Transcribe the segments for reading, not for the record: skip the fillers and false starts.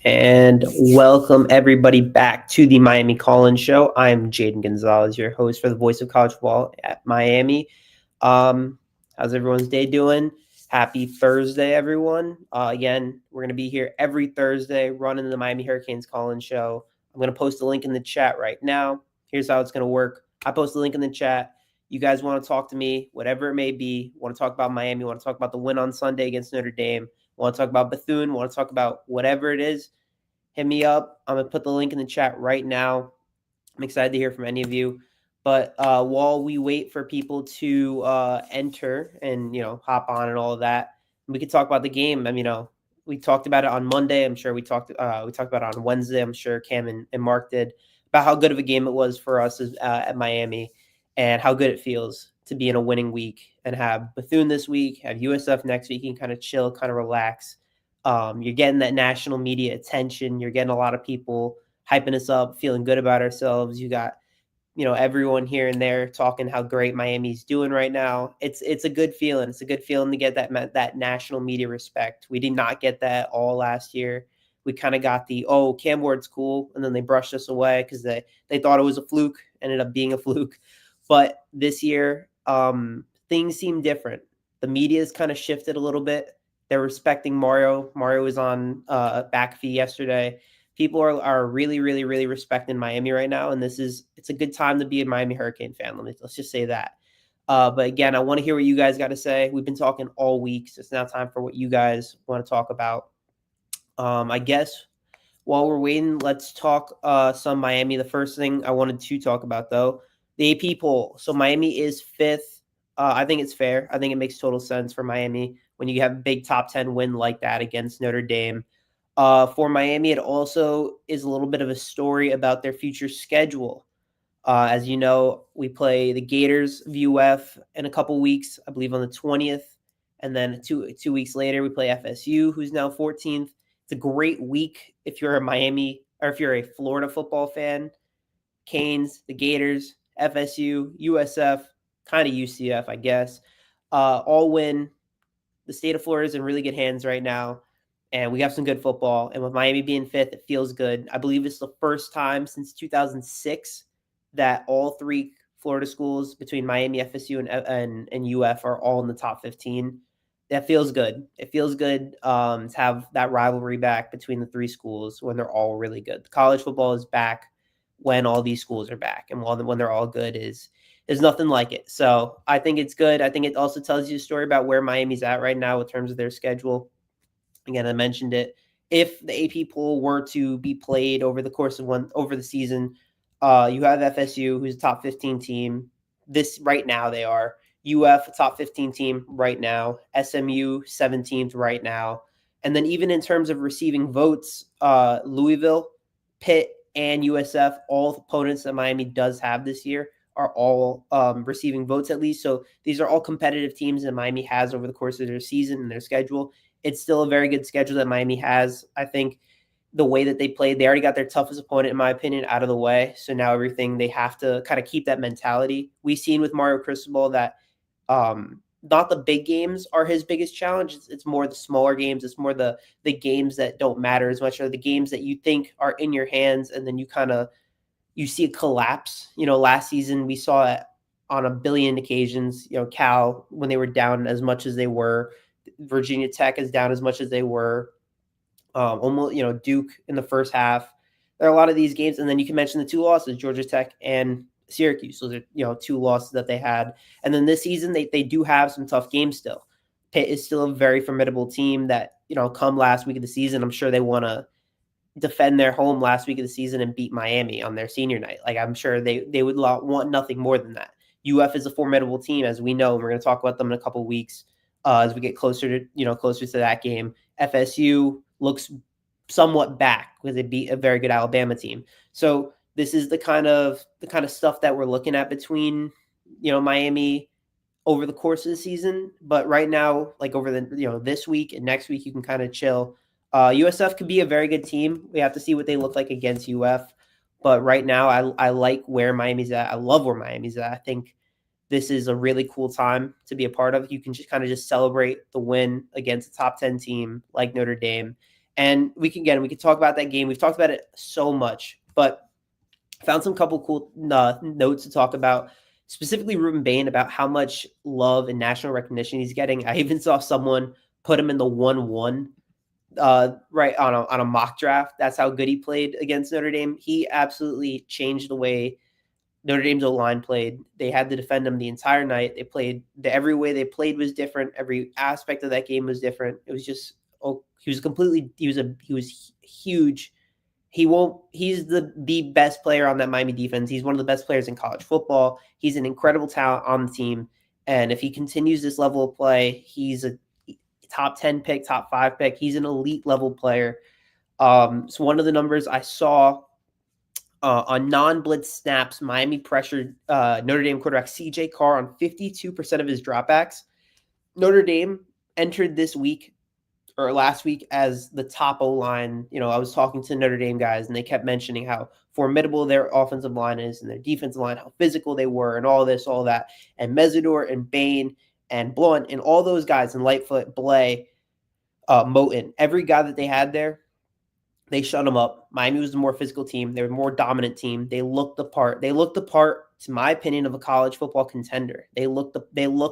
And welcome everybody back to the Miami Collins Show. I'm Jaden Gonzalez, your host for the Voice of College Football at Miami. How's everyone's day doing? Happy Thursday, everyone. Again, we're going to be here every Thursday running the Miami Hurricanes Collins Show. I'm going to post a link in the chat right now. Here's how it's going to work. I post a link in the chat. You guys want to talk to me, whatever it may be. Want to talk about Miami, want to talk about the win on Sunday against Notre Dame, want to talk about Bethune, want to talk about whatever it is, hit me up. I'm going to put the link in the chat right now. I'm excited to hear from any of you. But while we wait for people to enter and, hop on and all of that, we could talk about the game. We talked about it on Monday. I'm sure we talked about it on Wednesday. I'm sure Cam and Mark did, about how good of a game it was for us at Miami and how good it feels to be in a winning week and have Bethune this week, have USF next week, and kind of chill, kind of relax. You're getting that national media attention. You're getting a lot of people hyping us up, feeling good about ourselves. You got, everyone here and there talking how great Miami's doing right now. It's a good feeling. It's a good feeling to get that national media respect. We did not get that all last year. We kind of got Cam Ward's cool, and then they brushed us away because they thought it was a fluke, ended up being a fluke. But this year, things seem different. The media's kind of shifted a little bit. They're respecting Mario. Mario was on backfeed yesterday. People are really, really, really respecting Miami right now, and it's a good time to be a Miami Hurricane fan. Let's just say that. But again, I want to hear what you guys got to say. We've been talking all week, so it's now time for what you guys want to talk about. I guess while we're waiting, let's talk some Miami. The first thing I wanted to talk about, though, the AP poll. So Miami is fifth. I think it's fair. I think it makes total sense for Miami when you have a big top 10 win like that against Notre Dame. For Miami, it also is a little bit of a story about their future schedule. As you know, we play the Gators of UF in a couple weeks, I believe on the 20th. And then two weeks later, we play FSU, who's now 14th. It's a great week if you're a Miami or if you're a Florida football fan. Canes, the Gators, FSU, USF, kind of UCF, I guess, all win. The state of Florida is in really good hands right now, and we have some good football. And with Miami being fifth, it feels good. I believe it's the first time since 2006 that all three Florida schools between Miami, FSU, and UF are all in the top 15. That feels good. It feels good to have that rivalry back between the three schools when they're all really good. College football is back when all these schools are back, and when they're all good is there's nothing like it. So I think it's good. I think it also tells you a story about where Miami's at right now in terms of their schedule. Again, I mentioned it. If the AP poll were to be played over the course of over the season, you have FSU, who's a top 15 team. This right now they are. UF, a top 15 team right now. SMU, 17th right now. And then even in terms of receiving votes, Louisville, Pitt, and USF, all opponents that Miami does have this year, are all receiving votes at least. So these are all competitive teams that Miami has over the course of their season and their schedule. It's still a very good schedule that Miami has. I think the way that they played, they already got their toughest opponent, in my opinion, out of the way. So now everything, they have to kind of keep that mentality. We've seen with Mario Cristobal that not the big games are his biggest challenge. It's more the smaller games. It's more the games that don't matter as much, or the games that you think are in your hands, and then you see a collapse. Last season we saw it on a billion occasions. Cal, when they were down as much as they were, Virginia Tech is down as much as they were. Almost, Duke in the first half. There are a lot of these games, and then you can mention the two losses, Georgia Tech and Syracuse. Those are, two losses that they had. And then this season, they do have some tough games still. Pitt is still a very formidable team that, come last week of the season, I'm sure they want to defend their home last week of the season and beat Miami on their senior night. Like, I'm sure they would want nothing more than that. UF is a formidable team, as we know, and we're going to talk about them in a couple of weeks as we get closer to that game. FSU looks somewhat back because they beat a very good Alabama team. So this is the kind of stuff that we're looking at between, Miami over the course of the season. But right now, like over the, this week and next week, you can kind of chill. USF could be a very good team. We have to see what they look like against UF. But right now, I like where Miami's at. I love where Miami's at. I think this is a really cool time to be a part of. You can just kind of celebrate the win against a top 10 team like Notre Dame. And we can talk about that game. We've talked about it so much, but I found some couple cool notes to talk about, specifically Ruben Bain, about how much love and national recognition he's getting. I even saw someone put him in the 1-1 right on a mock draft. That's how good he played against Notre Dame. He absolutely changed the way Notre Dame's O-line played. They had to defend him the entire night. They played every way they played was different. Every aspect of that game was different. It was just he was huge. He's the best player on that Miami defense. He's one of the best players in college football. He's an incredible talent on the team. And if he continues this level of play, he's a top 10 pick, top 5 pick. He's an elite level player. So one of the numbers I saw on non-blitz snaps, Miami pressured Notre Dame quarterback CJ Carr on 52% of his dropbacks. Notre Dame entered this week or last week as the top O-line. I was talking to Notre Dame guys, and they kept mentioning how formidable their offensive line is and their defensive line, how physical they were, and all this, all that. And Mesidor and Bain and Blount and all those guys, and Lightfoot, Blay, Moten, every guy that they had there, they shut them up. Miami was the more physical team. They were a more dominant team. They looked the part. They looked the part, to my opinion, of a college football contender. They looked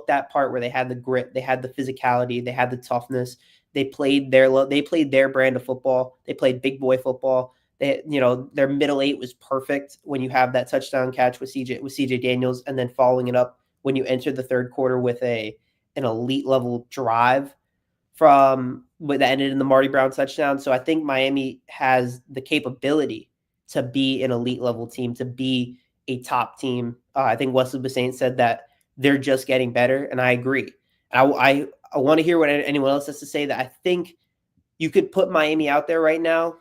that part where they had the grit, they had the physicality, they had the toughness. They played their brand of football. They played big boy football. Their middle eight was perfect when you have that touchdown catch with CJ Daniels, and then following it up when you enter the third quarter with an elite level drive that ended in the Marty Brown touchdown. So I think Miami has the capability to be an elite level team, to be a top team. I think Wesley Bissainthe said that they're just getting better, and I agree. I want to hear what anyone else has to say. That I think you could put Miami out there right now,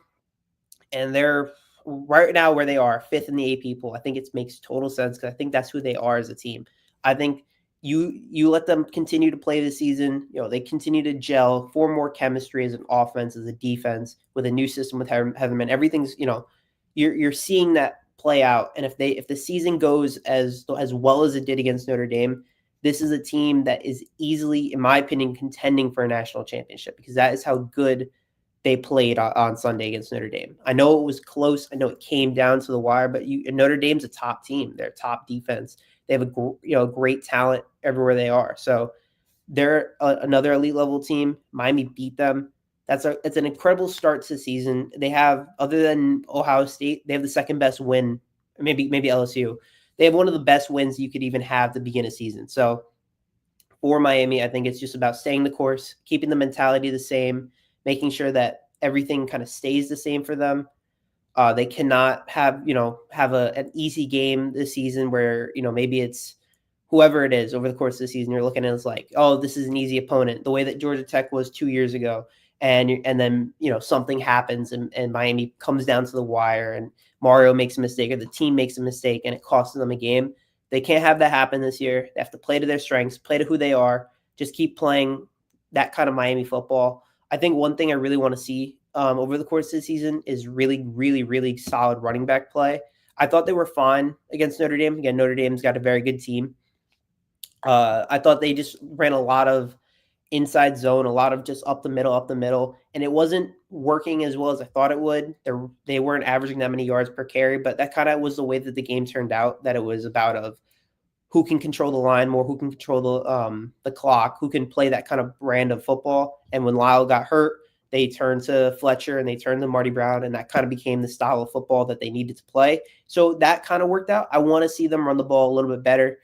and they're right now where they are, 5th in the AP poll. I think it makes total sense because I think that's who they are as a team. I think you let them continue to play the season. They continue to gel, form more chemistry as an offense, as a defense, with a new system with Heatherman. Everything's, you're seeing that play out. And if the season goes as well as it did against Notre Dame, this is a team that is easily, in my opinion, contending for a national championship, because that is how good they played on Sunday against Notre Dame. I know it was close. I know it came down to the wire, but Notre Dame's a top team. They're a top defense. They have a great talent everywhere they are. So they're another elite level team. Miami beat them. It's an incredible start to the season. They have, other than Ohio State, they have the second best win, maybe LSU. They have one of the best wins you could even have to begin a season. So for Miami, I think it's just about staying the course, keeping the mentality the same, making sure that everything kind of stays the same for them. They cannot have an easy game this season where, maybe it's whoever it is over the course of the season, you're looking at it as like, oh, this is an easy opponent, the way that Georgia Tech was 2 years ago. And then, something happens and Miami comes down to the wire and Mario makes a mistake or the team makes a mistake and it costs them a game. They can't have that happen this year. They have to play to their strengths, play to who they are, just keep playing that kind of Miami football. I think one thing I really want to see over the course of the season is really, really, really solid running back play. I thought they were fine against Notre Dame. Again, Notre Dame's got a very good team. I thought they just ran a lot of inside zone, a lot of just up the middle, and it wasn't working as well as I thought it would. They weren't averaging that many yards per carry, but that kind of was the way that the game turned out, that it was about of who can control the line more, who can control the clock, who can play that kind of brand of football. And when Lyle got hurt, they turned to Fletcher and they turned to Marty Brown, and that kind of became the style of football that they needed to play. So that kind of worked out. I want to see them run the ball a little bit better.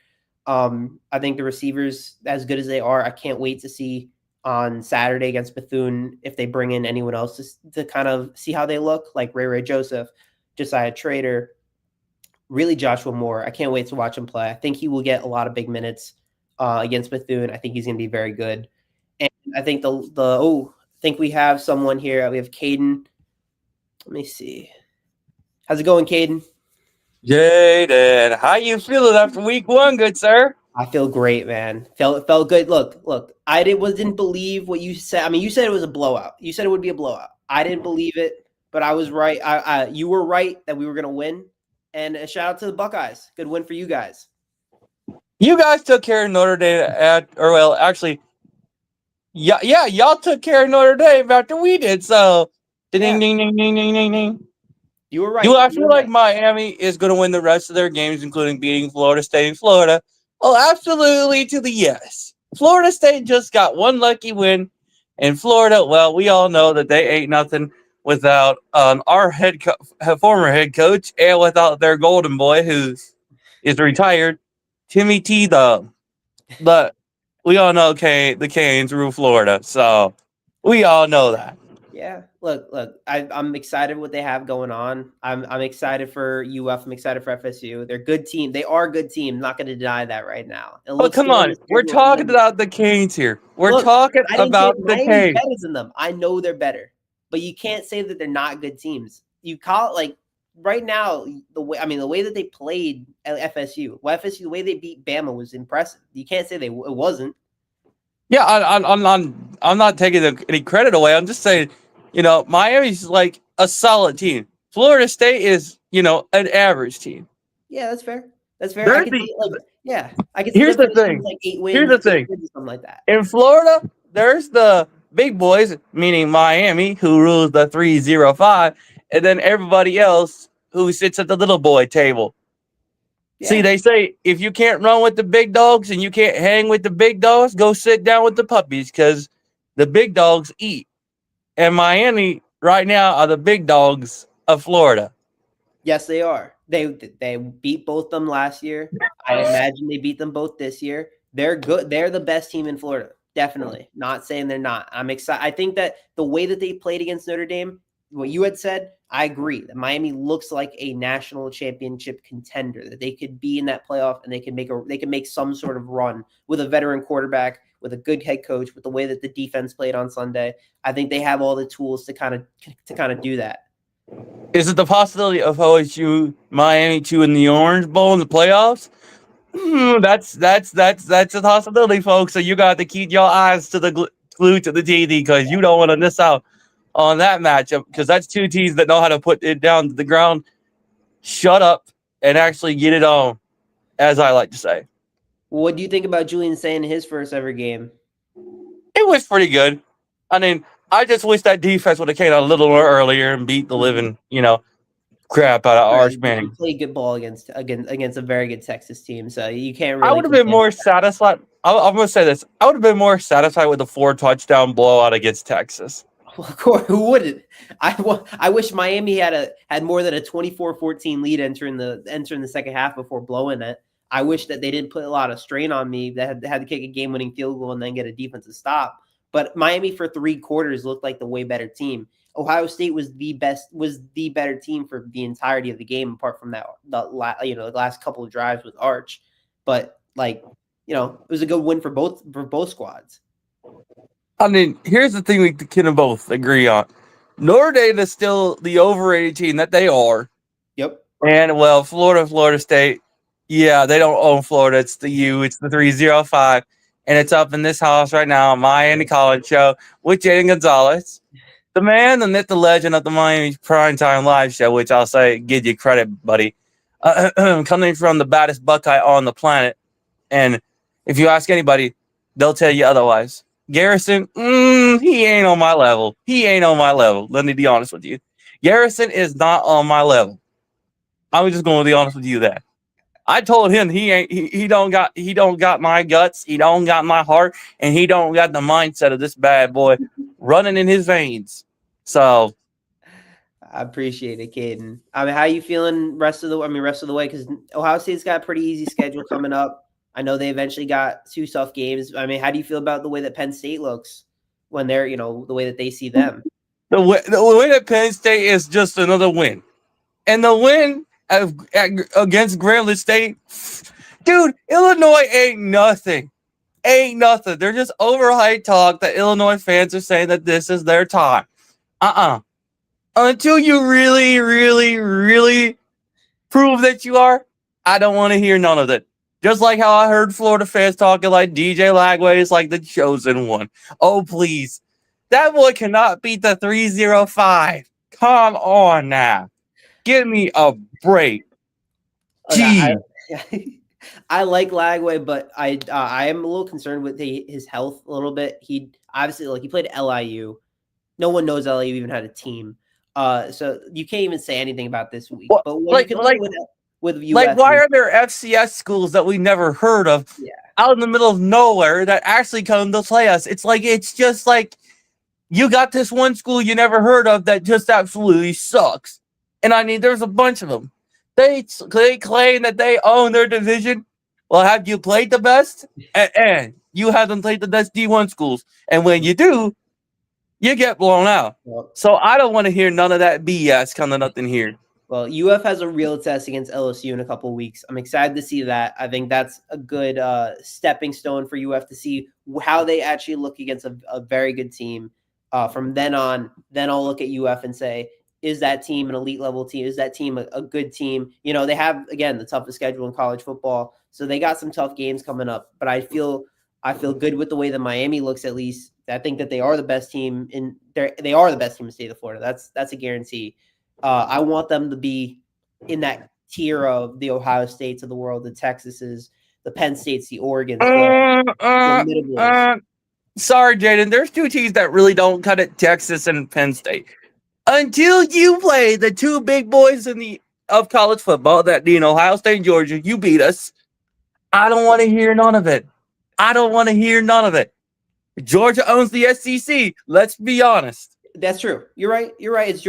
I think the receivers, as good as they are, I can't wait to see on Saturday against Bethune if they bring in anyone else to kind of see how they look, like Ray Joseph, Josiah Trader, really Joshua Moore. I can't wait to watch him play. I think he will get a lot of big minutes against Bethune. I think he's going to be very good. And I think I think we have someone here. We have Caden. Let me see. How's it going, Caden? Jaden, how you feeling after week 1, good sir? I feel great, man. Felt good. Look. I didn't believe what you said. I mean, you said it was a blowout. You said it would be a blowout. I didn't believe it, but I was right. You were right that we were going to win. And a shout out to the Buckeyes. Good win for you guys. You guys took care of Notre Dame y'all took care of Notre Dame after we did. So Ding, Yeah. ding, ding, ding, ding, ding, ding. You were right. Do I You feel were like right. Miami is going to win the rest of their games, including beating Florida State in Florida? Oh, absolutely to the yes. Florida State just got one lucky win, and Florida, well, we all know that they ain't nothing without our former head coach and without their golden boy who is retired, Timmy T. But we all know the Canes rule Florida, so we all know that. Yeah, look. I'm excited what they have going on. I'm excited for UF. I'm excited for FSU. They're a good team. They are a good team. Not going to deny that right now. It But looks come good on on, the we're schedule for talking them. about the Canes here. We're Look, talking I didn't say about the Miami's Canes. better than them. I know they're better, but you can't say that they're not good teams. You call it like right now the way that they played at FSU. Well, FSU, the way they beat Bama was impressive. You can't say it wasn't. Yeah, I'm not taking any credit away. I'm just saying, Miami's like a solid team. Florida State is, an average team. Yeah, that's fair. That's fair. I They're could the see I could see Here's them the finishing with thing. like 8 Here's wins, the 6 thing. wins, or something like that. In Florida, there's the big boys, meaning Miami, who rules the 305, and then everybody else who sits at the little boy table. See, Yeah. they say if you can't run with the big dogs and you can't hang with the big dogs, go sit down with the puppies because the big dogs eat. And Miami right now are the big dogs of Florida. Yes, they are. They beat both them last year. I imagine they beat them both this year. They're good. They're the best team in Florida. Definitely. Not saying they're not. I'm excited. I think that the way that they played against Notre Dame, what you had said, I agree. That Miami looks like a national championship contender. That they could be in that playoff and they can make some sort of run with a veteran quarterback, with a good head coach, with the way that the defense played on Sunday. I think they have all the tools to kind of do that. Is it the possibility of OSU Miami 2 in the Orange Bowl in the playoffs? That's a possibility, folks. So you got to keep your eyes to the glued to the TV because you don't want to miss out on that matchup because that's two teams that know how to put it down to the ground, shut up, and actually get it on, as I like to say. What do you think about Julian saying his first ever game? It was pretty good. I mean, I just wish that defense would have came out a little earlier and beat the living, crap out of Arch Manning. He played good ball against a very good Texas team, so you can't really. I would have been more satisfied. I'm going to say this. I would have been more satisfied with the 4-touchdown blowout against Texas. Well, of course, who wouldn't? I wish Miami had more than a 24-14 lead entering the second half before blowing it. I wish that they didn't put a lot of strain on me that had to kick a game-winning field goal and then get a defensive stop. But Miami for 3 quarters looked like the way better team. Ohio State was the better team for the entirety of the game, apart from the last couple of drives with Arch. But it was a good win for both squads. I mean, here's the thing we can both agree on. Notre Dame is still the overrated team that they are. Yep. And, well, Florida State, yeah, they don't own Florida. It's the U. It's the 305. And it's up in this house right now, Miami College Show with Jaden Gonzalez, the man, the myth, the legend of the Miami Primetime Live Show, which I'll say, give you credit, buddy. Coming from the baddest Buckeye on the planet. And if you ask anybody, they'll tell you otherwise. Garrison, he ain't on my level. Let me be honest with you. Garrison is not on my level. I'm just going to be honest with you that. I told him he don't got my guts, he don't got my heart, and he don't got the mindset of this bad boy running in his veins. So I appreciate it, Caden. I mean, how you feeling rest of the way? Because Ohio State's got a pretty easy schedule coming up. I know they eventually got 2 tough games. I mean, how do you feel about the way that Penn State looks when they're, the way that they see them? The way that Penn State is just another win. And the win against Grambling State, dude, Illinois ain't nothing. They're just overhyped talk that Illinois fans are saying that this is their time. Until you really, really, really prove that you are, I don't want to hear none of it. Just like how I heard Florida fans talking like DJ Lagway is like the chosen one. Oh, please. That boy cannot beat the 305. Come on now. Give me a break. I like Lagway, but I am a little concerned with his health a little bit. He obviously he played at LIU. No one knows LIU even had a team. So you can't even say anything about this week. Well, But what you can say with UF, like, why are there FCS schools that we never heard of out in the middle of nowhere that actually come to play us? It's just like you got this one school you never heard of that just absolutely sucks. And I mean, there's a bunch of them. They claim that they own their division. Well, have you played the best? And you haven't played the best D1 schools. And when you do, you get blown out. So I don't want to hear none of that BS coming up in here. Well, UF has a real test against LSU in a couple of weeks. I'm excited to see that. I think that's a good stepping stone for UF to see how they actually look against a very good team. From then on, then I'll look at UF and say, is that team an elite level team? Is that team a good team? You know, they have, again, the toughest schedule in college football. So they got some tough games coming up. But I feel good with the way that Miami looks, at least. I think that they are the best team they are the best team in the state of Florida. That's a guarantee. I want them to be in that tier of the Ohio States of the world, the Texases, the Penn States, the Oregons. Sorry, Jaden. There's two teams that really don't cut it: Texas and Penn State. Until you play the two big boys of college football, that Ohio State and Georgia, you beat us. I don't want to hear none of it. Georgia owns the SEC. Let's be honest. That's true. You're right. It's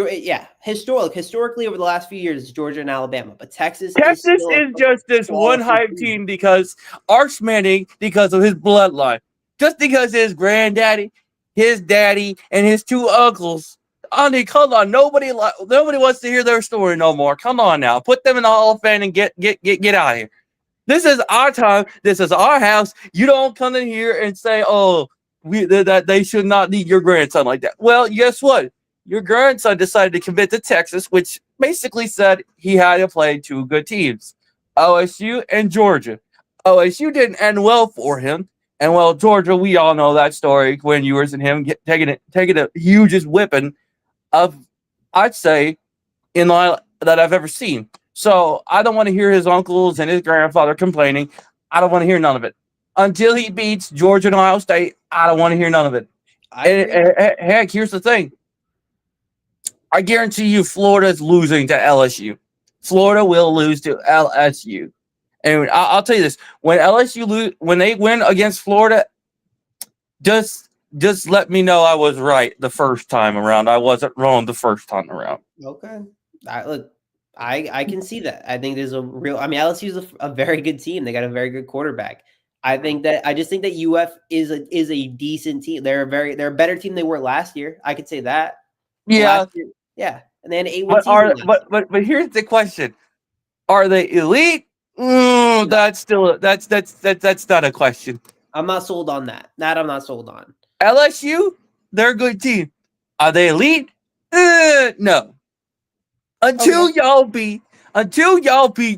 historically over the last few years, it's Georgia and Alabama, but Texas is just this one hype team because Arch Manning, because of his bloodline, just because his granddaddy, his daddy, and his two uncles. Andy, come on. Nobody wants to hear their story no more. Come on now. Put them in the Hall of Fame and get out of here. This is our time. This is our house. You don't come in here and say, oh, that they should not need your grandson like that. Well, guess what? Your grandson decided to commit to Texas, which basically said he had to play two good teams, OSU and Georgia. OSU didn't end well for him. And, well, Georgia, we all know that story, Quinn Ewers and him taking a hugest whipping of, I'd say, that I've ever seen. So I don't want to hear his uncles and his grandfather complaining. I don't want to hear none of it. Until he beats Georgia and Ohio State, I don't want to hear none of it. Heck, here's the thing. I guarantee you Florida's losing to LSU. Florida will lose to LSU. And I'll tell you this. When they win against Florida, just let me know I was right the first time around. I wasn't wrong the first time around. Okay. I can see that. I think there's LSU is a very good team. They got a very good quarterback. I just think that UF is a decent team. They're a better team than they were last year. I could say that. Yeah. Yeah. And then 8-1 but here's the question. Are they elite? That's not a question. I'm not sold on that. That I'm not sold on. LSU, they're a good team. Are they elite? No. Until y'all beat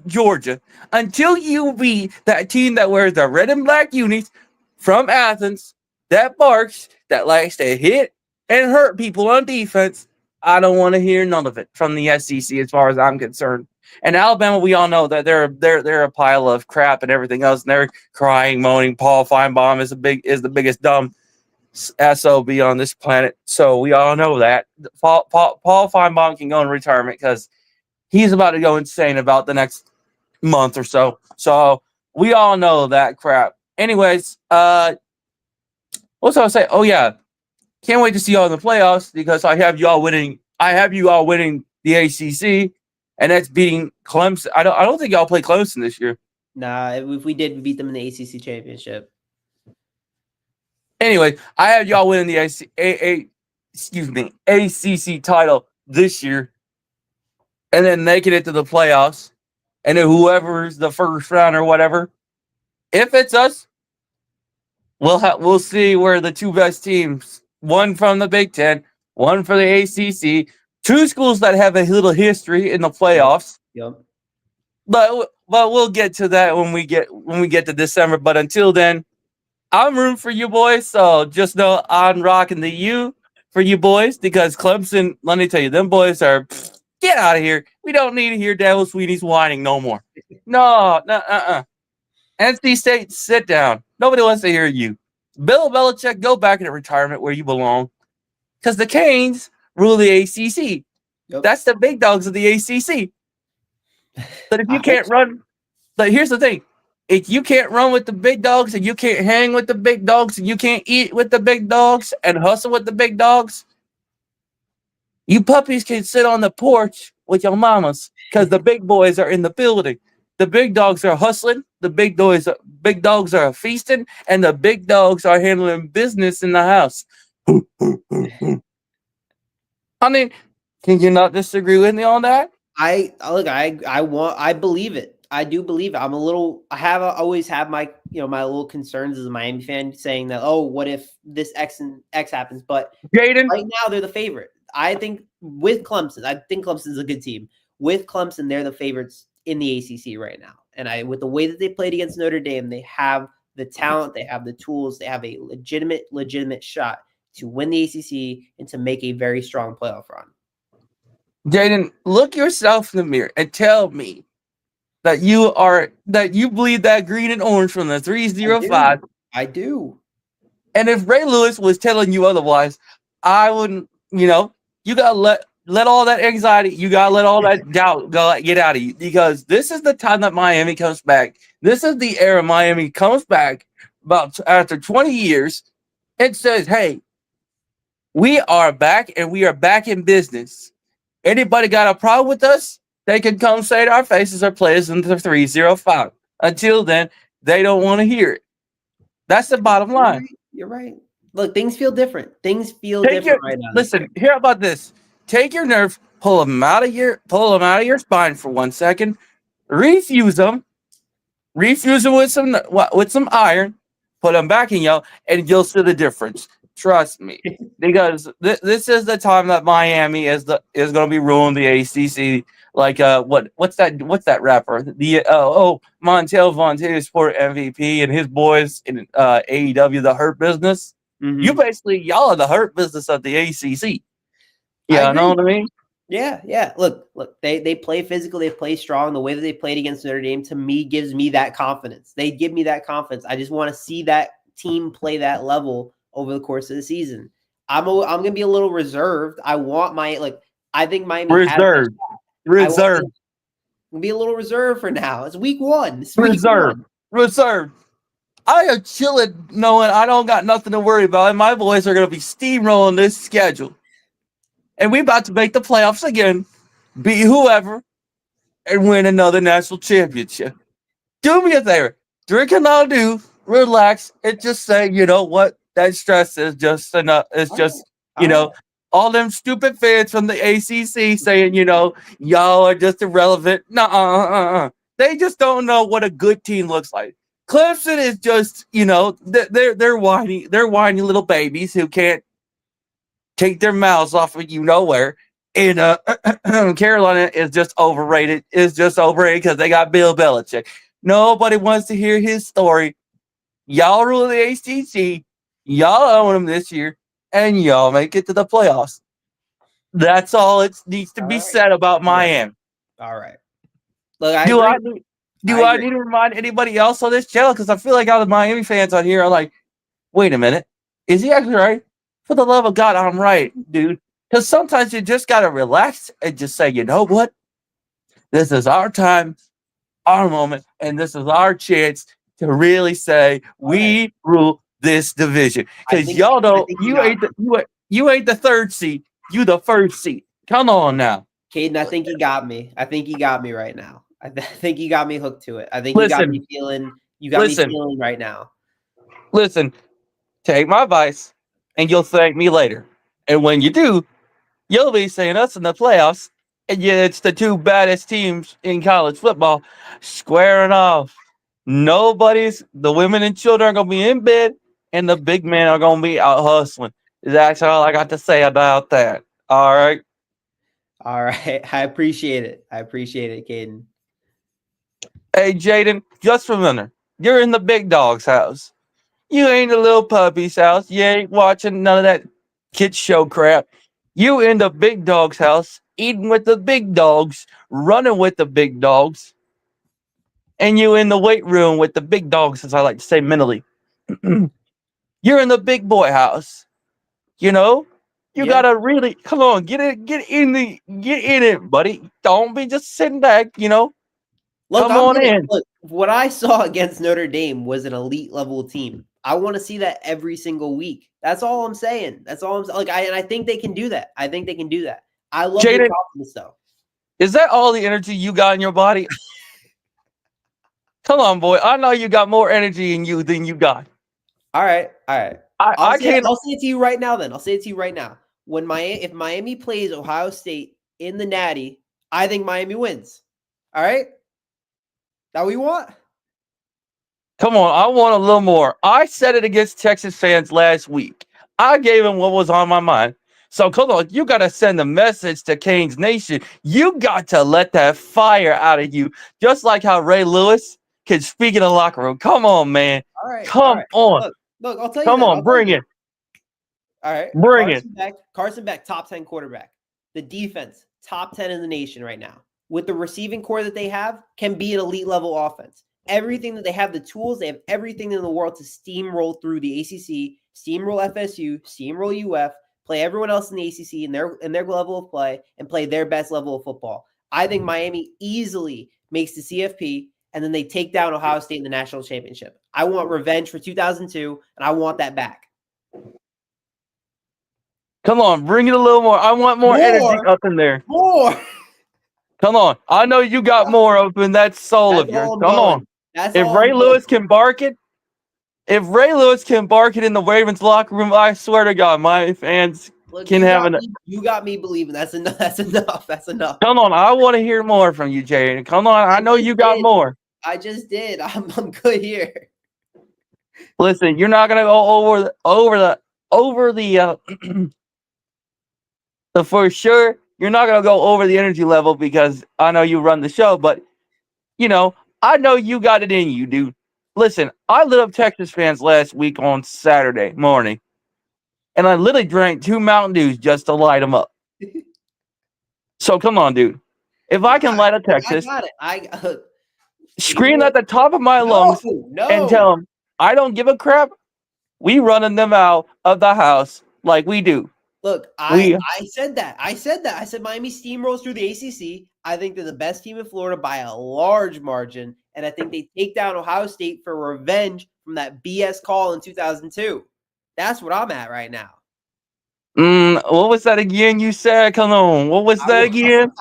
Georgia, until you beat that team that wears the red and black unis from Athens, that barks, that likes to hit and hurt people on defense, I don't want to hear none of it from the SEC as far as I'm concerned. And Alabama, we all know that they're a pile of crap and everything else, and they're crying, moaning. Paul Feinbaum is the biggest dumb SOB on this planet. So we all know that Paul Feinbaum can go in retirement because he's about to go insane about the next month or so. So we all know that crap. Anyways, what was I say? Oh yeah, can't wait to see y'all in the playoffs because I have you all winning the ACC, and that's beating Clemson. I don't think y'all play Clemson this year. Nah, if we did, we beat them in the ACC championship. Anyway, I have y'all winning the ACC title this year, and then making it to the playoffs, and then whoever's the first round or whatever, if it's us, we'll see where the two best teams, one from the Big Ten, one for the ACC, two schools that have a little history in the playoffs. Yep. But we'll get to that when we get to December. But until then, I'm rooting for you boys, so just know I'm rocking the U for you boys because Clemson, let me tell you, them boys are, get out of here. We don't need to hear Dabo Swinney's whining no more. No. NC State, sit down. Nobody wants to hear you. Bill Belichick, go back into retirement where you belong because the Canes rule the ACC. Yep. That's the big dogs of the ACC. But if you I can't hope run, but here's the thing: if you can't run with the big dogs, and you can't hang with the big dogs, and you can't eat with the big dogs and hustle with the big dogs, you puppies can sit on the porch with your mamas because the big boys are in the building. The big dogs are hustling. The big dogs are feasting, and the big dogs are handling business in the house. I mean, can you not disagree with me on that? I believe it. I do believe it. Always have my my little concerns as a Miami fan, saying that, oh, what if this X and X happens? But Jaden, right now they're the favorite. I think with Clemson, I think Clemson's a good team. With Clemson, they're the favorites in the ACC right now. And with the way that they played against Notre Dame, they have the talent, they have the tools, they have a legitimate shot to win the ACC and to make a very strong playoff run. Jaden, look yourself in the mirror and tell me that you bleed that green and orange from the 305. I do. And if Ray Lewis was telling you otherwise, I wouldn't, you gotta let all that anxiety, you gotta let all that doubt get out of you, because this is the time that Miami comes back. This is the era Miami comes back about after 20 years and says, hey, we are back and we are back in business. Anybody got a problem with us? They can come say to our faces or play us into the 305. Until then, they don't want to hear it. That's the bottom line. You're right. Look, things feel different. Things feel different right now. Listen, hear about this. Take your nerve, pull them out of your spine for 1 second, refuse them with some iron, put them back in you, and you'll see the difference. Trust me, because this is the time that Miami is going to be ruling the ACC. Like what's that rapper? The Montel Vontae Sport MVP and his boys in AEW, the Hurt Business. Mm-hmm. Y'all are the Hurt Business of the ACC. Yeah, know what I mean? Yeah. Look. They play physical. They play strong. The way that they played against Notre Dame, to me, gives me that confidence. They give me that confidence. I just want to see that team play that level over the course of the season. I'm gonna be a little reserved. I think Miami reserved. I'm gonna be a little reserved for now. It's week one. Reserved. I am chilling, knowing I don't got nothing to worry about, and my boys are gonna be steamrolling this schedule. And we about to make the playoffs again, beat whoever, and win another national championship. Do me a favor, drink a Mountain Dew, relax, and just say, you know what? That stress is just enough. It's just, all them stupid fans from the ACC saying, y'all are just irrelevant. They just don't know what a good team looks like. Clemson is just, they're whiny little babies who can't take their mouths off of nowhere. And Carolina is just overrated. It's just overrated because they got Bill Belichick. Nobody wants to hear his story. Y'all rule the ACC. Y'all own them this year, and y'all make it to the playoffs. That's all it needs to be said about Miami. All right. Look, do I need to remind anybody else on this channel? Because I feel like all the Miami fans on here are like, wait a minute. Is he actually right? For the love of God, I'm right, dude. Because sometimes you just got to relax and just say, you know what? This is our time, our moment, and this is our chance to really say we rule this division. Because y'all don't, you ain't the third seed, you the first seed. Come on now. Caden, I think he got me. I think he got me right now. I think he got me hooked to it. I think you got me feeling right now. Listen, take my advice and you'll thank me later. And when you do, you'll be seeing us in the playoffs. And yeah, it's the two baddest teams in college football squaring off. The women and children are going to be in bed, and the big men are going to be out hustling. That's all I got to say about that. All right. All right. I appreciate it. Caden. Hey, Jaden, just remember, you're in the big dog's house. You ain't a little puppy's house. You ain't watching none of that kid show crap. You in the big dog's house, eating with the big dogs, running with the big dogs. And you in the weight room with the big dogs, as I like to say mentally. You're in the big boy house. You You Yeah. gotta really come on, get in it, buddy. Don't be just sitting back, Look, Come on in. Look, what I saw against Notre Dame was an elite level team. I want to see that every single week. That's all I'm saying. That's all I'm saying. Like, I think they can do that. I think they can do that. I love the Jaden, confidence, though. is that all the energy you got in your body? Come on, boy. I know you got more energy in you than you got. All right. I can't. I'll say it to you right now. Then I'll say it to you right now. If Miami plays Ohio State in the Natty, I think Miami wins. All right. That what you want? Come on, I want a little more. I said it against Texas fans last week. I gave them what was on my mind. So come on, you got to send a message to Canes Nation. You got to let that fire out of you, just like how Ray Lewis can speak in the locker room. Come on, man. All right. Come on. Look, I'll tell you. Come on, bring it. All right. Bring it. Carson Beck, top 10 quarterback. The defense, top 10 in the nation right now. With the receiving core that they have, can be an elite level offense. Everything that they have, the tools, they have everything in the world to steamroll through the ACC, steamroll FSU, steamroll UF, play everyone else in the ACC in their level of play, and play their best level of football. I think Miami easily makes the CFP, and then they take down Ohio State in the national championship. I want revenge for 2002, and I want that back. Come on, bring it a little more. I want more energy up in there. More. Come on. I know you got more up in that soul of yours. Come on. If Ray Lewis can bark it in the Ravens locker room, I swear to God, my fans can have You got me believing. That's enough. That's enough. That's enough. Come on. I want to hear more from you, Jaden. Come on. I know you got more. I just did. I'm good here. Listen, you're not gonna go over the for sure. You're not gonna go over the energy level because I know you run the show, but I know you got it in you, dude. Listen, I lit up Texas fans last week on Saturday morning, and I literally drank 2 Mountain Dews just to light them up. So come on, dude. If I can light up Texas, I got it. Scream at the top of my lungs and tell them I don't give a crap. We running them out of the house like we do. Look, I said that. I said Miami steamrolls through the ACC. I think they're the best team in Florida by a large margin, and I think they take down Ohio State for revenge from that BS call in 2002. That's what I'm at right now. What was that again you said? Come on. What was that again?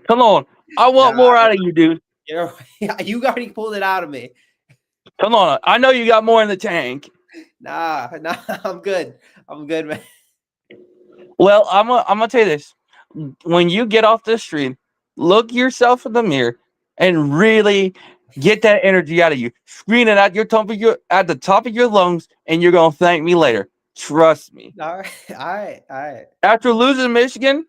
Come on. I want more out of you, dude. You already pulled it out of me. Come on. I know you got more in the tank. Nah, I'm good. I'm good, man. Well, I'm gonna tell you this. When you get off the stream, look yourself in the mirror and really get that energy out of you. Scream it at the top of your lungs, and you're gonna thank me later. Trust me. All right. After losing Michigan,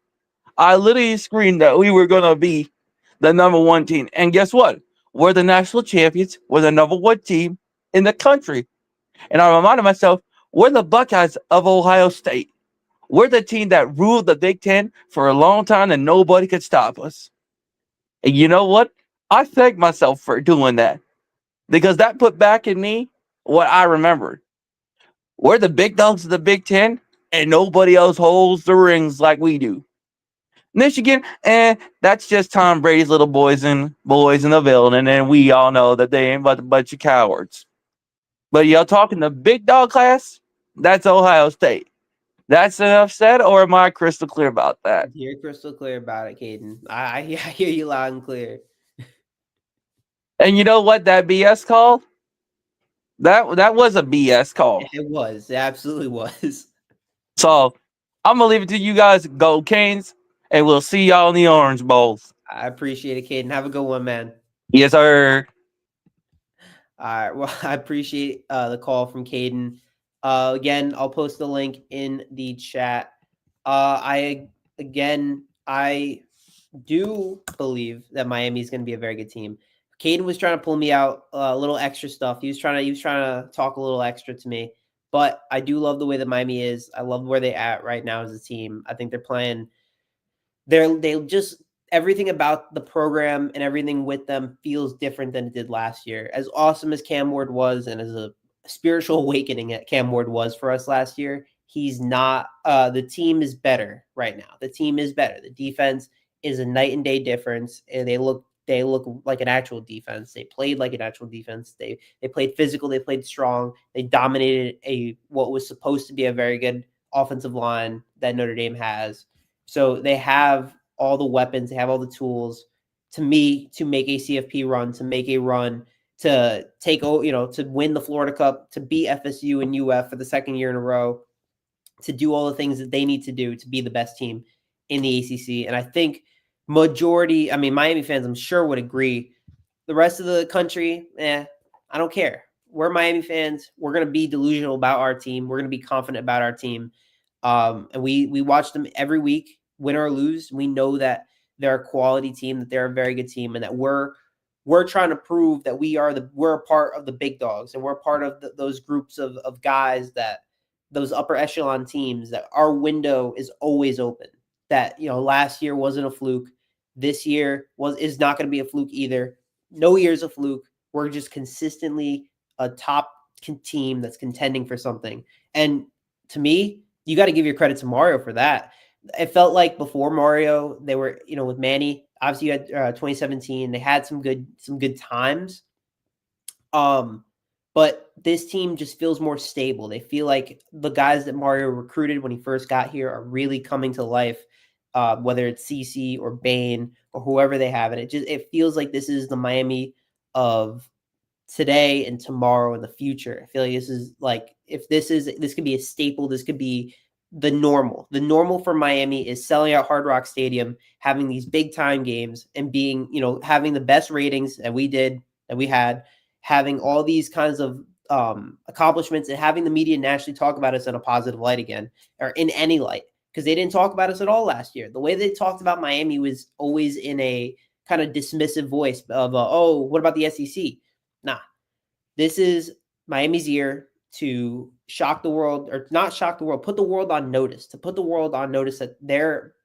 I literally screamed that we were gonna be the number 1 team. And guess what? We're the national champions. We're the number 1 team in the country. And I reminded myself, we're the Buckeyes of Ohio State. We're the team that ruled the Big Ten for a long time and nobody could stop us. And you know what? I thank myself for doing that because that put back in me what I remembered. We're the big dogs of the Big Ten and nobody else holds the rings like we do. Michigan, that's just Tom Brady's little boys in the building, and we all know that they ain't but a bunch of cowards. But y'all talking the big dog class, that's Ohio State. That's enough said, or am I crystal clear about that? You're crystal clear about it, Caden. I hear you loud and clear. And you know what that BS call? That was a BS call. It was. It absolutely was. So I'm gonna leave it to you guys. Go Canes, and we'll see y'all in the Orange Bowls. I appreciate it, Caden. Have a good one, man. Yes, sir. All right. Well, I appreciate the call from Caden. Again, I'll post the link in the chat. I do believe that Miami is going to be a very good team. Caden was trying to pull me out a little extra stuff. He was trying to talk a little extra to me, but I do love the way that Miami is. I love where they're at right now as a team. I think they're playing. They just everything about the program and everything with them feels different than it did last year. As awesome as Cam Ward was, and as a spiritual awakening that Cam Ward was for us last year, He's not. The team is better right now. The team is better. The defense is a night and day difference, and they look like an actual defense. They played like an actual defense. They played physical. They played strong. They dominated what was supposed to be a very good offensive line that Notre Dame has. So they have all the weapons. They have all the tools to make a CFP run, to make a run, to to win the Florida Cup, to beat FSU and UF for the second year in a row, to do all the things that they need to do to be the best team in the ACC. And I think Miami fans, I'm sure, would agree. The rest of the country, I don't care. We're Miami fans. We're going to be delusional about our team. We're going to be confident about our team. And we watch them every week, win or lose. We know that they're a quality team, that they're a very good team, and that we're trying to prove that we're a part of the big dogs, and we're part of those groups of guys, that those upper echelon teams, that our window is always open. That, last year wasn't a fluke. This year is not going to be a fluke either. No year's a fluke. We're just consistently a top team that's contending for something. And to me, you got to give your credit to Mario for that. It felt like before Mario, they were, with Manny, obviously you had 2017, they had some good times. But this team just feels more stable. They feel like the guys that Mario recruited when he first got here are really coming to life, whether it's CC or Bain or whoever they have. And it feels like this is the Miami of today and tomorrow and the future. I feel like this is like, this could be a staple. This could be the normal. The normal for Miami is selling out Hard Rock Stadium, having these big time games, and being, having the best ratings that we had, having all these kinds of accomplishments, and having the media nationally talk about us in a positive light again, or in any light, because they didn't talk about us at all last year. The way they talked about Miami was always in a kind of dismissive voice of, oh, what about the SEC? Nah, this is Miami's year to shock the world, or not shock the world, put the world on notice, that they're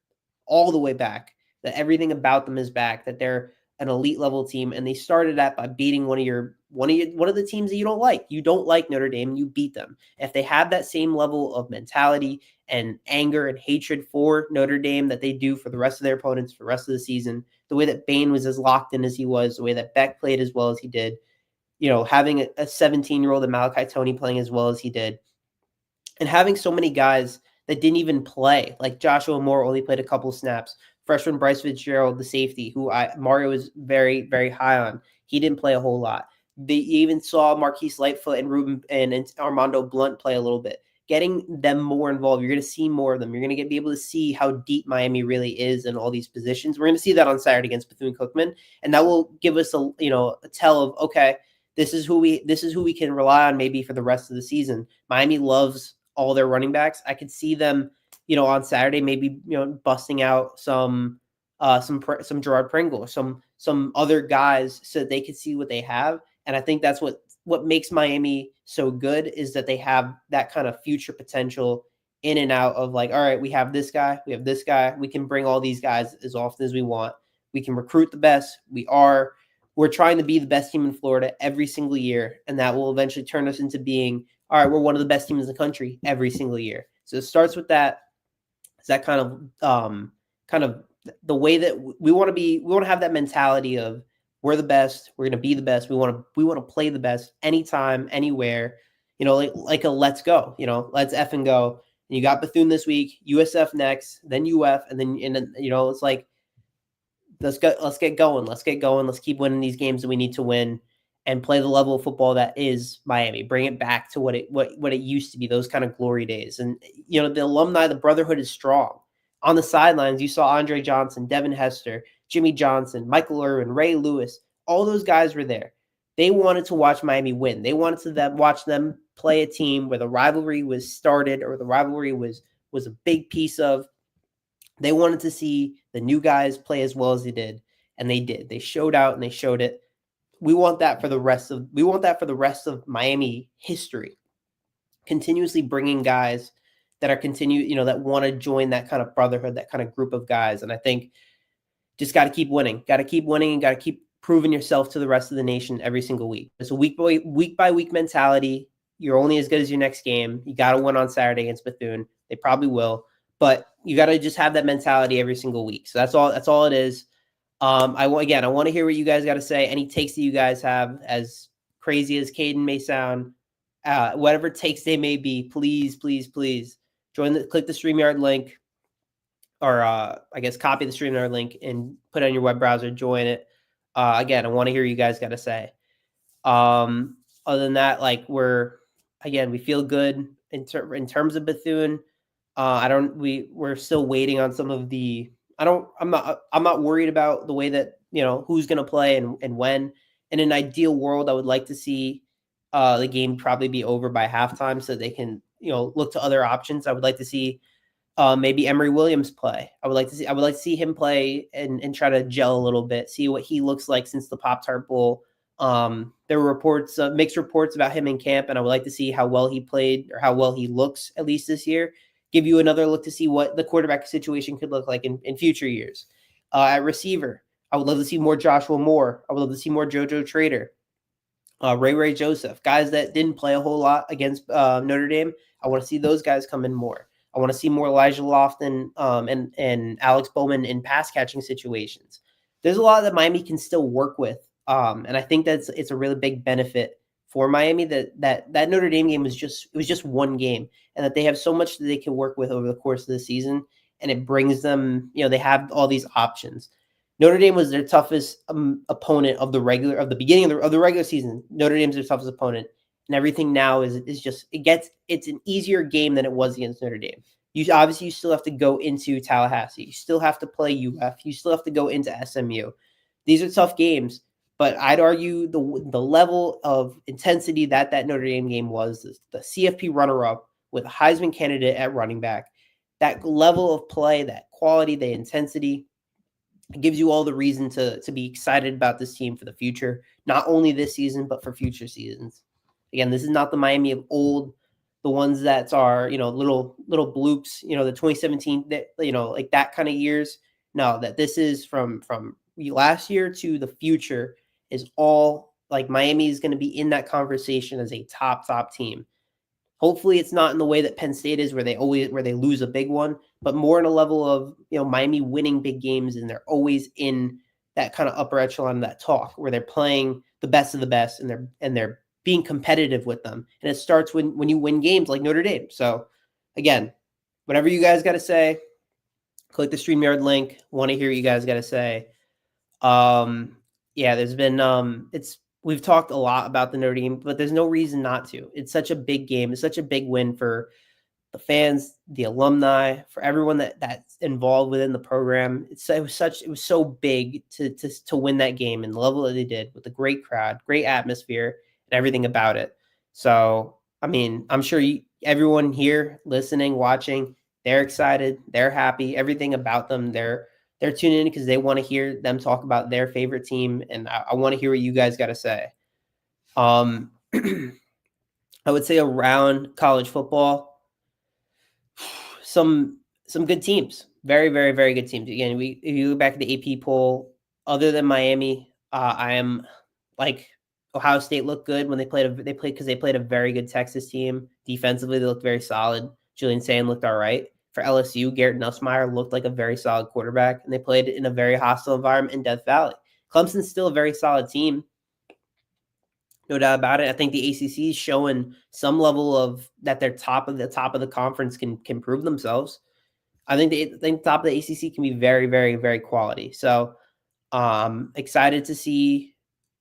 all the way back, that everything about them is back, that they're an elite level team. And they started that by beating one of the teams that you don't like. You don't like Notre Dame, you beat them. If they have that same level of mentality and anger and hatred for Notre Dame that they do for the rest of their opponents for the rest of the season, the way that Bain was as locked in as he was, the way that Beck played as well as he did, having a 17-year-old and Malachi Tony playing as well as he did, and having so many guys that didn't even play, like Joshua Moore only played a couple snaps. Freshman Bryce Fitzgerald, the safety, who Mario is very, very high on, he didn't play a whole lot. They even saw Marquise Lightfoot and Armando Blunt play a little bit. Getting them more involved, you're going to see more of them. You're going to be able to see how deep Miami really is in all these positions. We're going to see that on Saturday against Bethune-Cookman, and that will give us a tell of, okay, this is who we can rely on maybe for the rest of the season. Miami loves all their running backs. I could see them, on Saturday maybe busting out some Gerard Pringle, some other guys, so that they could see what they have. And I think that's what makes Miami so good, is that they have that kind of future potential in and out of, like, all right, we have this guy, we can bring all these guys as often as we want. We can recruit the best. We're trying to be the best team in Florida every single year, and that will eventually turn us into being, all right, we're one of the best teams in the country every single year. So it starts with that. Is that kind of the way that we want to be. We want to have that mentality of, we're the best. We're going to be the best. We want to play the best anytime, anywhere. Like a let's go. Let's effing go. And you got Bethune this week, USF next, then UF, and then it's like, let's get going. Let's keep winning these games that we need to win, and play the level of football that is Miami. Bring it back to what it used to be, those kind of glory days. And the alumni, the brotherhood is strong. On the sidelines, you saw Andre Johnson, Devin Hester, Jimmy Johnson, Michael Irvin, Ray Lewis. All those guys were there. They wanted to watch Miami win. They wanted to watch them play a team where the rivalry was started, or the rivalry was a big piece of. They wanted to see the new guys play as well as they did, and they did. They showed out and they showed it. We want that for the rest of Miami history. Continuously bringing guys that are that want to join that kind of brotherhood, that kind of group of guys. And I think just got to keep winning, and got to keep proving yourself to the rest of the nation every single week. It's a week by week mentality. you're only as good as your next game. You got to win on Saturday against Bethune. They probably will, but you got to just have that mentality every single week. So that's all it is. I want to hear what you guys got to say. Any takes that you guys have, as crazy as Caden may sound, whatever takes they may be, please click the StreamYard link, or I guess copy the StreamYard link and put it on your web browser, join it. Again, I want to hear what you guys got to say. Other than that, like we feel good in terms of Bethune. We're still waiting on some of the, I'm not worried about the way that, who's going to play and when. In an ideal world, I would like to see the game probably be over by halftime so they can, look to other options. I would like to see maybe Emory Williams play. I would like to see him play and try to gel a little bit, see what he looks like since the Pop-Tart Bowl. There were mixed reports about him in camp, and I would like to see how well he played, or how well he looks, at least this year. Give you another look to see what the quarterback situation could look like in future years. At receiver, I would love to see more Joshua Moore. I would love to see more JoJo Trader, Ray Joseph, guys that didn't play a whole lot against Notre Dame. I want to see those guys come in more. I want to see more Elijah Lofton and Alex Bowman in pass catching situations. There's a lot that Miami can still work with, and I think it's a really big benefit for Miami that Notre Dame game was just one game, and that they have so much that they can work with over the course of the season, and it brings them, they have all these options. Notre Dame was their toughest opponent of the beginning of the regular season. Notre Dame's their toughest opponent, and everything now it's an easier game than it was against Notre Dame. You still have to go into Tallahassee. You still have to play UF. You still have to go into SMU. These are tough games, but I'd argue the level of intensity that Notre Dame game was, the CFP runner-up with a Heisman candidate at running back, that level of play, that quality, the intensity, it gives you all the reason to be excited about this team for the future, not only this season, but for future seasons. Again, this is not the Miami of old, the ones that are, little bloops, the 2017, like that kind of years. No, that this is from last year to the future is all like Miami is going to be in that conversation as a top team. Hopefully it's not in the way that Penn State is, where they lose a big one, but more in a level of, Miami winning big games, and they're always in that kind of upper echelon of that talk where they're playing the best of the best, and they're being competitive with them. And it starts when you win games like Notre Dame. So again, whatever you guys got to say, click the StreamYard link. Want to hear what you guys got to say. There's been we've talked a lot about the Notre Dame, but there's no reason not to. It's such a big game. It's such a big win for the fans, the alumni, for everyone that's involved within the program. It was so big to win that game, and the level that they did, with a great crowd, great atmosphere, and everything about it. So, I mean, I'm sure everyone here listening, watching, they're excited, they're happy, everything about them. They're tuning in because they want to hear them talk about their favorite team, and I want to hear what you guys got to say. I would say around college football, some good teams, very, very, very good teams. Again, if you look back at the AP poll, other than Miami, I am like Ohio State looked good when they played because they played a very good Texas team. Defensively, they looked very solid. Julian Sand looked all right. For LSU, Garrett Nussmeier looked like a very solid quarterback, and they played in a very hostile environment in Death Valley. Clemson's still a very solid team, no doubt about it. I think the ACC is showing some level of that they're top of the conference can prove themselves. I think the top of the ACC can be very, very, very quality. So excited to see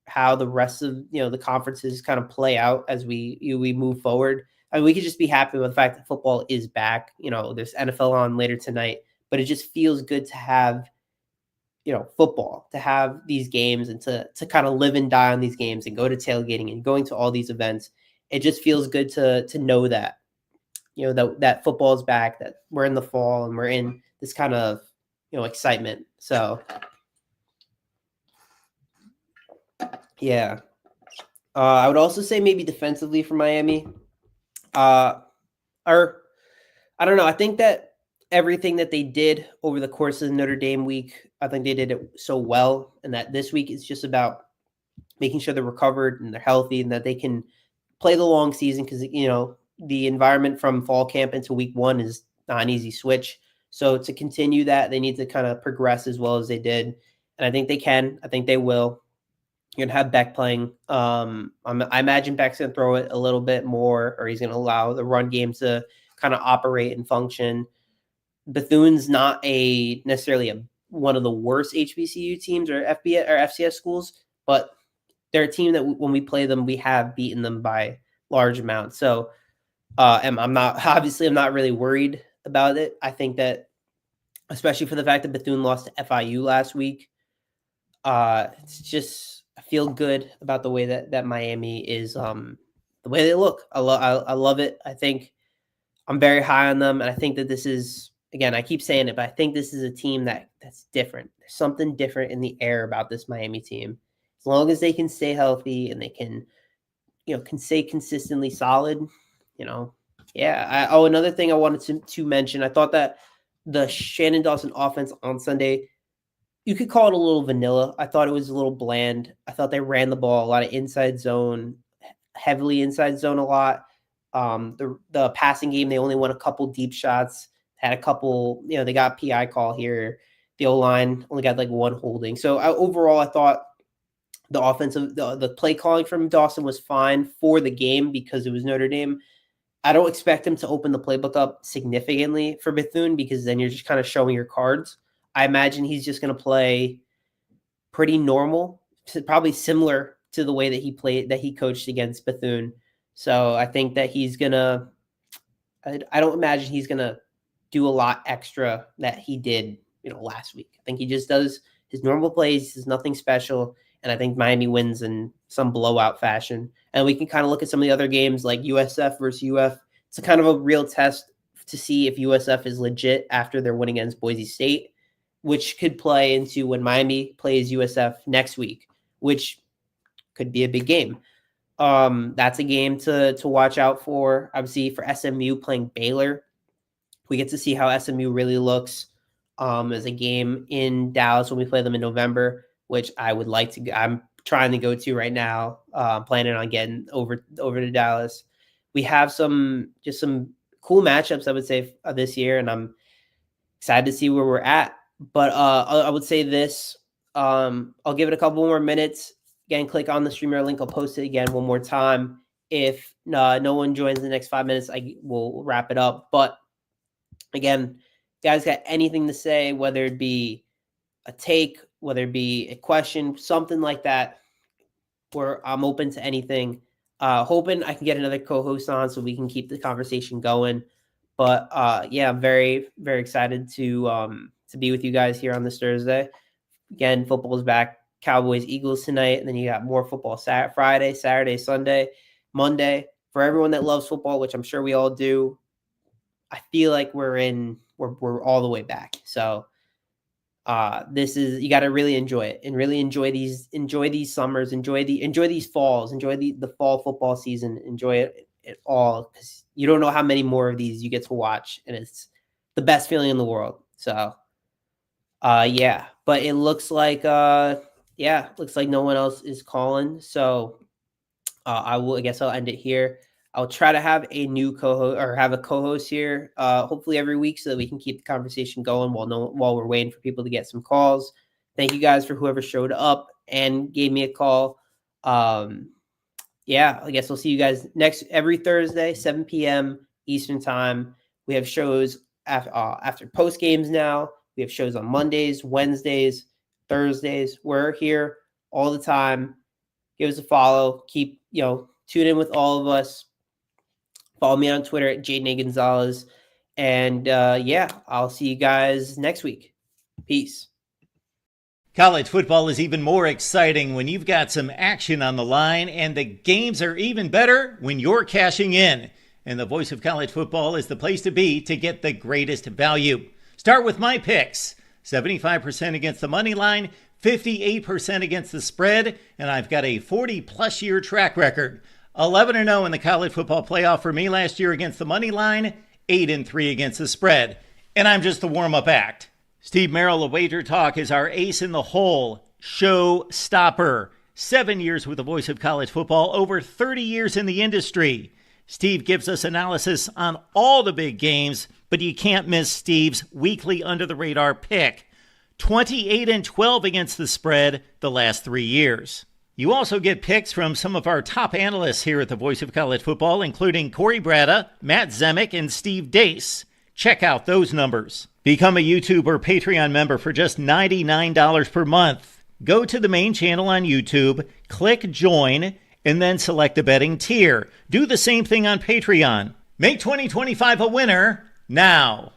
how the rest of the conferences kind of play out as we move forward. I mean, we could just be happy with the fact that football is back. There's NFL on later tonight, but it just feels good to have, football, to have these games, and to kind of live and die on these games, and go to tailgating and going to all these events. It just feels good to know that, that football is back, that we're in the fall, and we're in this kind of, excitement. So, yeah. I would also say maybe defensively for Miami, or I don't know. I think that everything that they did over the course of the Notre Dame week, I think they did it so well, and that this week is just about making sure they're recovered and they're healthy, and that they can play the long season because, the environment from fall camp into week 1 is not an easy switch. So to continue that, they need to kind of progress as well as they did. And I think they can. I think they will. You're going to have Beck playing. I imagine Beck's going to throw it a little bit more, or he's going to allow the run game to kind of operate and function. Bethune's not necessarily one of the worst HBCU teams or FCS schools, but they're a team that when we play them, we have beaten them by large amounts. So I'm not really worried about it. I think that, especially for the fact that Bethune lost to FIU last week, it's just, I feel good about the way that Miami is, the way they look. I love it. I think I'm very high on them, and I think that this is, again, I keep saying it, but I think this is a team that's different. There's something different in the air about this Miami team. As long as they can stay healthy and they can stay consistently solid, yeah. Another thing I wanted to mention, I thought that the Shannon Dawson offense on Sunday, you could call it a little vanilla. I thought it was a little bland. I thought they ran the ball a lot of inside zone, heavily inside zone a lot. The passing game, they only won a couple deep shots, had a couple, they got PI call here. The O-line only got like one holding. So overall, I thought the offensive, the play calling from Dawson was fine for the game because it was Notre Dame. I don't expect him to open the playbook up significantly for Bethune because then you're just kind of showing your cards. I imagine he's just going to play pretty normal, probably similar to the way that he coached against Bethune. So I think that he's going to, I don't imagine he's going to do a lot extra that he did, last week. I think he just does his normal plays. There's nothing special. And I think Miami wins in some blowout fashion. And we can kind of look at some of the other games like USF versus UF. It's a kind of a real test to see if USF is legit after their win against Boise State, which could play into when Miami plays USF next week, which could be a big game. That's a game to watch out for. Obviously, for SMU playing Baylor, we get to see how SMU really looks as a game in Dallas when we play them in November, which I would like to. I'm trying to go to right now. Planning on getting over to Dallas. We have some cool matchups, I would say, this year, and I'm excited to see where we're at. But I would say this. I'll give it a couple more minutes. Again, click on the streamer link. I'll post it again one more time. If no one joins in the next 5 minutes, I will wrap it up. But again, guys, got anything to say, whether it be a take, whether it be a question, something like that, where I'm open to anything. Hoping I can get another co-host on so we can keep the conversation going. But yeah, I'm very, very excited to be with you guys here on this Thursday. Again, football is back. Cowboys, Eagles tonight, and then you got more football Friday, Saturday, Sunday, Monday. For everyone that loves football, which I'm sure we all do, I feel like we're all the way back. So you got to really enjoy it and really enjoy these summers, enjoy these falls, enjoy the fall football season, enjoy it all, because you don't know how many more of these you get to watch, and it's the best feeling in the world. So yeah, but it looks like no one else is calling. So I guess I'll end it here. I'll try to have a new co-host or have a co-host here, hopefully every week, so that we can keep the conversation going while we're waiting for people to get some calls. Thank you guys for whoever showed up and gave me a call. Yeah, I guess we'll see you guys every Thursday, 7 p.m. Eastern time. We have shows after post games now. We have shows on Mondays, Wednesdays, Thursdays. We're here all the time. Give us a follow. Keep, tune in with all of us. Follow me on Twitter at Jaden A. Gonzalez. And yeah, I'll see you guys next week. Peace. College football is even more exciting when you've got some action on the line, and the games are even better when you're cashing in. And the Voice of College Football is the place to be to get the greatest value. Start with my picks. 75% against the money line, 58% against the spread, and I've got a 40-plus year track record. 11-0 in the college football playoff for me last year against the money line, 8-3 against the spread. And I'm just the warm-up act. Steve Merrill of Wager Talk is our ace in the hole, show stopper. 7 years with the voice of college football, over 30 years in the industry. Steve gives us analysis on all the big games, but you can't miss Steve's weekly under-the-radar pick. 28-12 against the spread the last 3 years. You also get picks from some of our top analysts here at the Voice of College Football, including Corey Bratta, Matt Zemek, and Steve Dace. Check out those numbers. Become a YouTube or Patreon member for just $99 per month. Go to the main channel on YouTube, click Join, and then select a betting tier. Do the same thing on Patreon. Make 2025 a winner now.